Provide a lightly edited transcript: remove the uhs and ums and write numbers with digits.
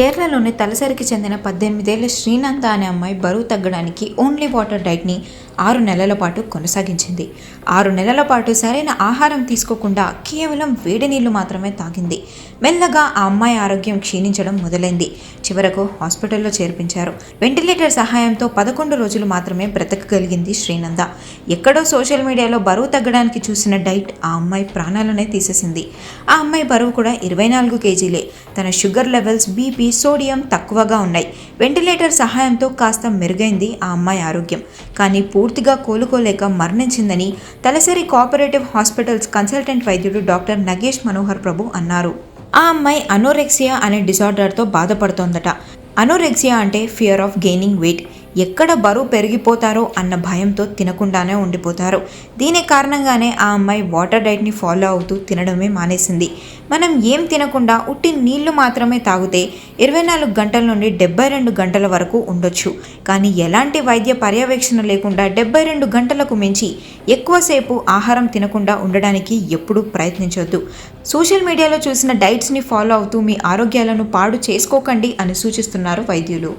కేరళలోని తలసరికి చెందిన 18 ఏళ్ల శ్రీనంద అనే అమ్మాయి బరువు తగ్గడానికి ఓన్లీ వాటర్ డైట్ని 6 నెలల పాటు కొనసాగించింది. 6 నెలల పాటు సరైన ఆహారం తీసుకోకుండా కేవలం వేడి నీళ్లు మాత్రమే తాగింది. మెల్లగా ఆ అమ్మాయి ఆరోగ్యం క్షీణించడం మొదలైంది. చివరకు హాస్పిటల్లో చేర్పించారు. వెంటిలేటర్ సహాయంతో 11 రోజులు మాత్రమే బ్రతకగలిగింది శ్రీనంద. ఎక్కడో సోషల్ మీడియాలో బరువు తగ్గడానికి చూసిన డైట్ ఆ అమ్మాయి ప్రాణాలనే తీసేసింది. ఆ అమ్మాయి బరువు కూడా 24 కేజీలే. తన షుగర్ లెవెల్స్, బీపీ, సోడియం తక్కువగా ఉన్నాయి. వెంటిలేటర్ సహాయంతో కాస్త మెరుగైంది ఆ అమ్మాయి ఆరోగ్యం. కానీ పూర్తిగా కోలుకోలేక మరణించిందని తలసరి కోఆపరేటివ్ హాస్పిటల్స్ కన్సల్టెంట్ వైద్యుడు డాక్టర్ నగేష్ మనోహర్ ప్రభు అన్నారు. ఆ అమ్మాయి అనోరెక్సియా అనే డిసార్డర్తో బాధపడుతోందట. అనోరెక్సియా అంటే ఫియర్ ఆఫ్ గెయినింగ్ వెయిట్. ఎక్కడ బరువు పెరిగిపోతారో అన్న భయంతో తినకుండానే ఉండిపోతారు. దీని కారణంగానే ఆ అమ్మాయి వాటర్ డైట్ని ఫాలో అవుతూ తినడమే మానేసింది. మనం ఏం తినకుండా ఉట్టి నీళ్లు మాత్రమే తాగితే 24 గంటల నుండి 72 గంటల వరకు ఉండొచ్చు. కానీ ఎలాంటి వైద్య పర్యవేక్షణ లేకుండా 72 గంటలకు మించి ఎక్కువసేపు ఆహారం తినకుండా ఉండడానికి ఎప్పుడూ ప్రయత్నించొద్దు. సోషల్ మీడియాలో చూసిన డైట్స్ని ఫాలో అవుతూ మీ ఆరోగ్యాలను పాడు చేసుకోకండి అని సూచిస్తున్నారు వైద్యులు.